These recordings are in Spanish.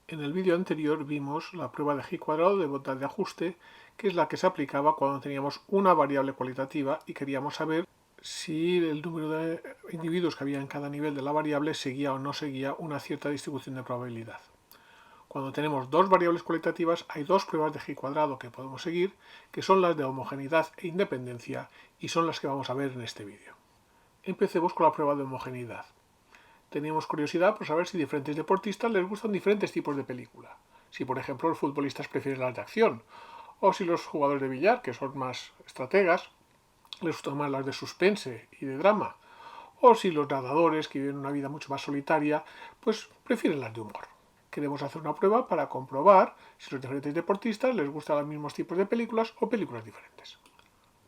En el vídeo anterior vimos la prueba de G cuadrado de bondad de ajuste, que es la que se aplicaba cuando teníamos una variable cualitativa y queríamos saber si el número de individuos que había en cada nivel de la variable seguía o no seguía una cierta distribución de probabilidad. Cuando tenemos dos variables cualitativas hay dos pruebas de G cuadrado que podemos seguir, que son las de homogeneidad e independencia, y son las que vamos a ver en este vídeo. Empecemos con la prueba de homogeneidad. Teníamos curiosidad por saber si diferentes deportistas les gustan diferentes tipos de película. Si, por ejemplo, los futbolistas prefieren las de acción, o si los jugadores de billar, que son más estrategas, les gustan más las de suspense y de drama, o si los nadadores, que viven una vida mucho más solitaria, pues prefieren las de humor. Queremos hacer una prueba para comprobar si los diferentes deportistas les gustan los mismos tipos de películas o películas diferentes.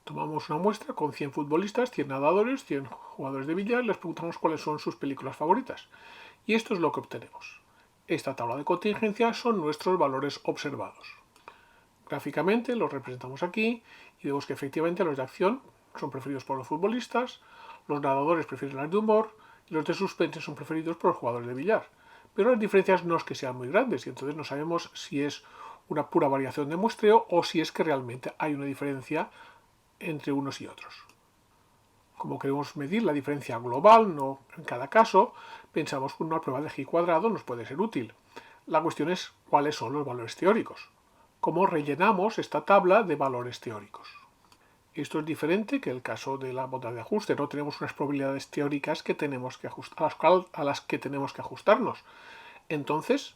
Tomamos una muestra con 100 futbolistas, 100 nadadores, 100 jugadores de billar y les preguntamos cuáles son sus películas favoritas. Y esto es lo que obtenemos. Esta tabla de contingencia son nuestros valores observados. Gráficamente los representamos aquí y vemos que efectivamente los de acción son preferidos por los futbolistas, los nadadores prefieren las de humor y los de suspense son preferidos por los jugadores de billar. Pero las diferencias no es que sean muy grandes y entonces no sabemos si es una pura variación de muestreo o si es que realmente hay una diferencia entre unos y otros. Como queremos medir la diferencia global, no en cada caso, pensamos que una prueba de G cuadrado nos puede ser útil. La cuestión es cuáles son los valores teóricos. ¿Cómo rellenamos esta tabla de valores teóricos? Esto es diferente que el caso de la bondad de ajuste. No tenemos unas probabilidades teóricas que tenemos que a las que tenemos que ajustarnos. Entonces,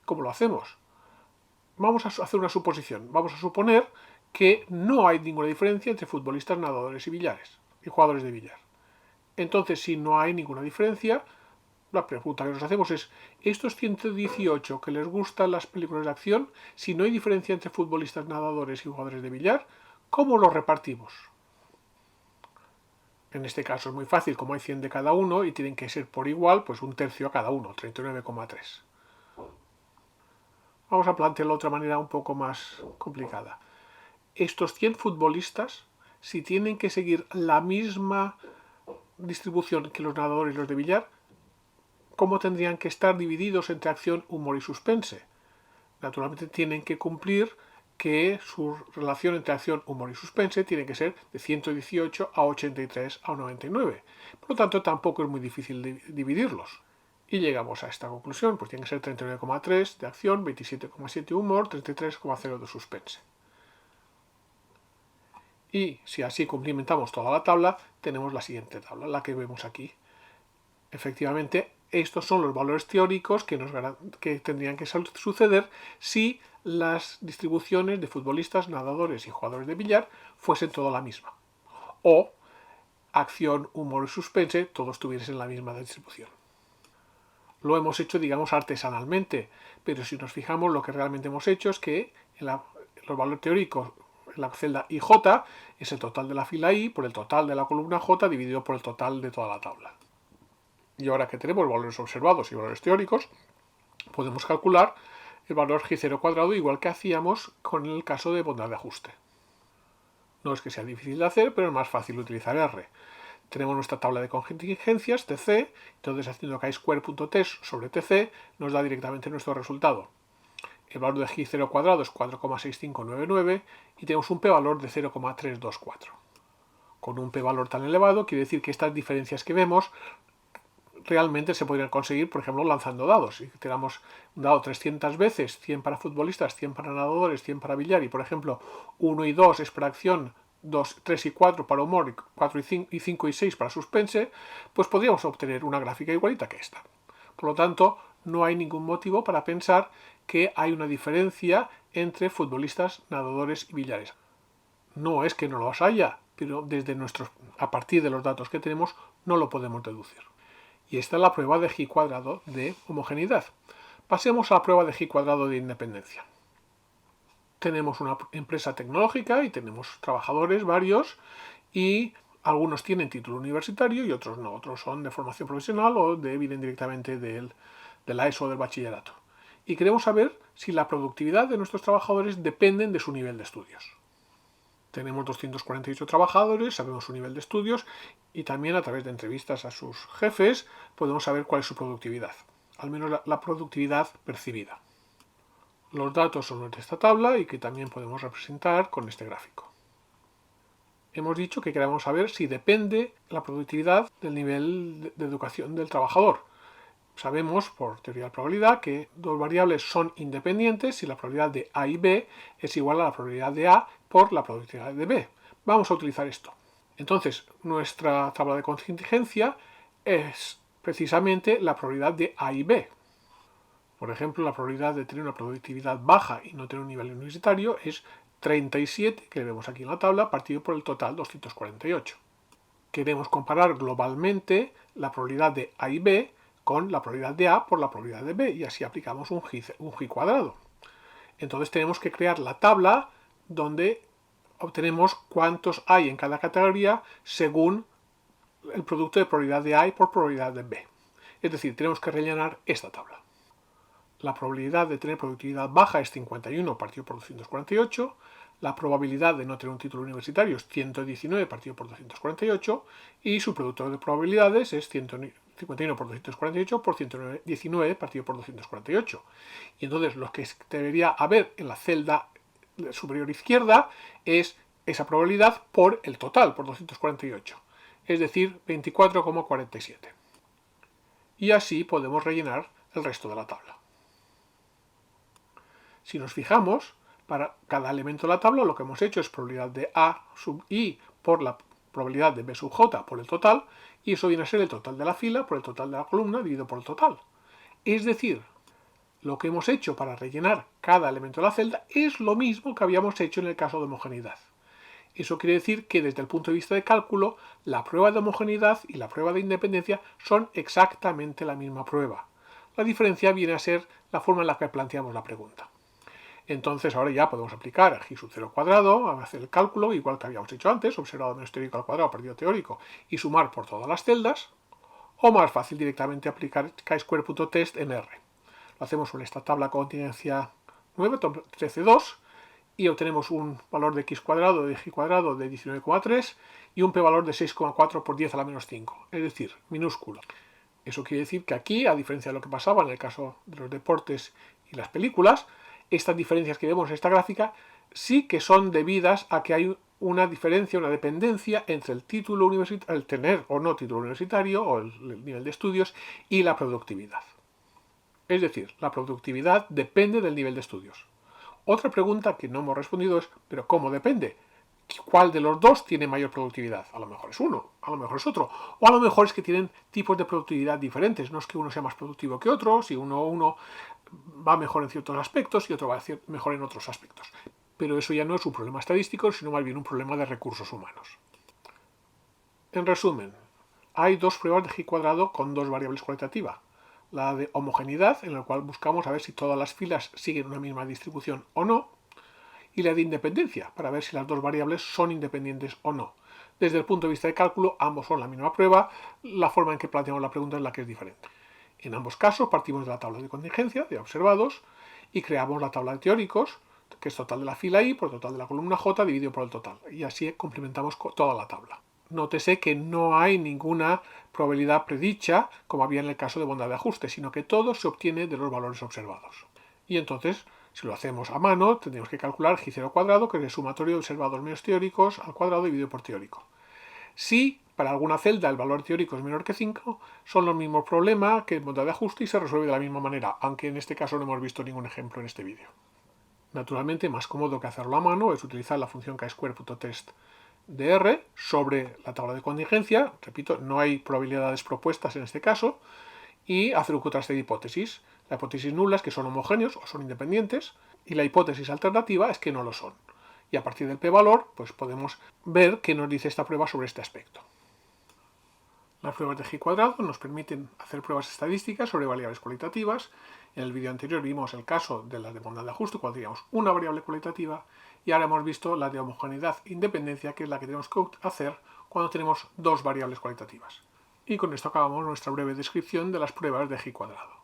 ¿cómo lo hacemos? Vamos a hacer una suposición. Vamos a suponer que no hay ninguna diferencia entre futbolistas, nadadores y billares y jugadores de billar. Entonces, si no hay ninguna diferencia, la pregunta que nos hacemos es, estos 118 que les gustan las películas de acción, si no hay diferencia entre futbolistas, nadadores y jugadores de billar, ¿cómo los repartimos? En este caso es muy fácil, como hay 100 de cada uno y tienen que ser por igual, pues un tercio a cada uno, 39,3. Vamos a plantearlo de otra manera un poco más complicada. Estos 100 futbolistas, si tienen que seguir la misma distribución que los nadadores y los de billar, ¿cómo tendrían que estar divididos entre acción, humor y suspense? Naturalmente tienen que cumplir que su relación entre acción, humor y suspense tiene que ser de 118 a 83 a 99. Por lo tanto, tampoco es muy difícil dividirlos. Y llegamos a esta conclusión, pues tiene que ser 39,3 de acción, 27,7 humor, 33,0 de suspense. Y si así cumplimentamos toda la tabla, tenemos la siguiente tabla, la que vemos aquí. Efectivamente, estos son los valores teóricos que tendrían que suceder si las distribuciones de futbolistas, nadadores y jugadores de billar fuesen toda la misma. O acción, humor y suspense, todos tuviesen la misma distribución. Lo hemos hecho, digamos, artesanalmente, pero si nos fijamos, lo que realmente hemos hecho es que los valores teóricos en la celda IJ es el total de la fila I por el total de la columna J dividido por el total de toda la tabla. Y ahora que tenemos valores observados y valores teóricos, podemos calcular el valor G0 cuadrado igual que hacíamos con el caso de bondad de ajuste. No es que sea difícil de hacer, pero es más fácil utilizar R. Tenemos nuestra tabla de contingencias, TC, entonces haciendo chi-square.t sobre TC nos da directamente nuestro resultado. El valor de G0 cuadrado es 4,6599 y tenemos un p-valor de 0,324. Con un p-valor tan elevado quiere decir que estas diferencias que vemos realmente se podrían conseguir, por ejemplo, lanzando dados. Si tiramos un dado 300 veces, 100 para futbolistas, 100 para nadadores, 100 para billar, y por ejemplo 1 y 2 es para acción, 2, 3 y 4 para humor, 4 y 5 y 6 para suspense, pues podríamos obtener una gráfica igualita que esta. Por lo tanto, no hay ningún motivo para pensar que hay una diferencia entre futbolistas, nadadores y billares. No es que no los haya, pero a partir de los datos que tenemos no lo podemos deducir. Y esta es la prueba de G cuadrado de homogeneidad. Pasemos a la prueba de G cuadrado de independencia. Tenemos una empresa tecnológica y tenemos trabajadores varios y algunos tienen título universitario y otros no. Otros son de formación profesional o vienen directamente de la ESO o del bachillerato. Y queremos saber si la productividad de nuestros trabajadores depende de su nivel de estudios. Tenemos 248 trabajadores, sabemos su nivel de estudios y también a través de entrevistas a sus jefes podemos saber cuál es su productividad, al menos la productividad percibida. los datos son los de esta tabla y que también podemos representar con este gráfico. Hemos dicho que queremos saber si depende la productividad del nivel de educación del trabajador. Sabemos por teoría de probabilidad que dos variables son independientes si la probabilidad de A y B es igual a la probabilidad de A por la productividad de B. Vamos a utilizar esto. Entonces, nuestra tabla de contingencia es precisamente la probabilidad de A y B. Por ejemplo, la probabilidad de tener una productividad baja y no tener un nivel universitario es 37, que vemos aquí en la tabla, partido por el total 248. Queremos comparar globalmente la probabilidad de A y B con la probabilidad de A por la probabilidad de B, y así aplicamos un G cuadrado. Entonces tenemos que crear la tabla donde obtenemos cuántos hay en cada categoría según el producto de probabilidad de A y por probabilidad de B. Es decir, tenemos que rellenar esta tabla. La probabilidad de tener productividad baja es 51 partido por 248, la probabilidad de no tener un título universitario es 119 partido por 248 y su producto de probabilidades es 51 por 248 por 119 partido por 248. Y entonces lo que debería haber en la celda superior izquierda es esa probabilidad por el total, por 248, es decir, 24,47. Y así podemos rellenar el resto de la tabla. Si nos fijamos, para cada elemento de la tabla lo que hemos hecho es probabilidad de A sub I por la probabilidad de B sub J por el total, y eso viene a ser el total de la fila por el total de la columna dividido por el total. Es decir, lo que hemos hecho para rellenar cada elemento de la celda es lo mismo que habíamos hecho en el caso de homogeneidad. Eso quiere decir que desde el punto de vista de cálculo, la prueba de homogeneidad y la prueba de independencia son exactamente la misma prueba. La diferencia viene a ser la forma en la que planteamos la pregunta. Entonces ahora ya podemos aplicar a G sub 0 cuadrado, hacer el cálculo, igual que habíamos hecho antes, observado menos teórico al cuadrado, partido teórico, y sumar por todas las celdas, o más fácil directamente aplicar chi2.test en R. Lo hacemos con esta tabla contingencia 9, 13,2, y obtenemos un valor de x cuadrado de g cuadrado de 19,3 y un p-valor de 6,4 por 10 a la menos 5, es decir, minúsculo. Eso quiere decir que aquí, a diferencia de lo que pasaba en el caso de los deportes y las películas, estas diferencias que vemos en esta gráfica sí que son debidas a que hay una diferencia, una dependencia entre el título universitario, el tener o no título universitario o el nivel de estudios y la productividad. Es decir, la productividad depende del nivel de estudios. Otra pregunta que no hemos respondido es, ¿pero cómo depende? ¿Cuál de los dos tiene mayor productividad? A lo mejor es uno, a lo mejor es otro. O a lo mejor es que tienen tipos de productividad diferentes. No es que uno sea más productivo que otro, si uno va mejor en ciertos aspectos y otro va mejor en otros aspectos. Pero eso ya no es un problema estadístico, sino más bien un problema de recursos humanos. En resumen, hay dos pruebas de G cuadrado con dos variables cualitativas. La de homogeneidad, en la cual buscamos a ver si todas las filas siguen una misma distribución o no, y la de independencia, para ver si las dos variables son independientes o no. Desde el punto de vista de cálculo, ambos son la misma prueba, la forma en que planteamos la pregunta es la que es diferente. En ambos casos partimos de la tabla de contingencia, de observados, y creamos la tabla de teóricos, que es total de la fila I por total de la columna J dividido por el total. Y así complementamos toda la tabla. Nótese que no hay ninguna probabilidad predicha, como había en el caso de bondad de ajuste, sino que todo se obtiene de los valores observados. Y entonces, si lo hacemos a mano, tendríamos que calcular G0 cuadrado, que es el sumatorio de observados menos teóricos al cuadrado dividido por teórico. Si para alguna celda el valor teórico es menor que 5, son los mismos problemas que en bondad de ajuste y se resuelve de la misma manera, aunque en este caso no hemos visto ningún ejemplo en este vídeo. Naturalmente, más cómodo que hacerlo a mano es utilizar la función chi2.test de R sobre la tabla de contingencia. Repito, no hay probabilidades propuestas en este caso, y hacer un contraste de hipótesis. La hipótesis nula es que son homogéneos o son independientes, y la hipótesis alternativa es que no lo son. Y a partir del p-valor, pues podemos ver qué nos dice esta prueba sobre este aspecto. Las pruebas de G cuadrado nos permiten hacer pruebas estadísticas sobre variables cualitativas. En el vídeo anterior vimos el caso de las de bondad de ajuste, cuando teníamos una variable cualitativa, y ahora hemos visto la de homogeneidad e independencia, que es la que tenemos que hacer cuando tenemos dos variables cualitativas. Y con esto acabamos nuestra breve descripción de las pruebas de G cuadrado.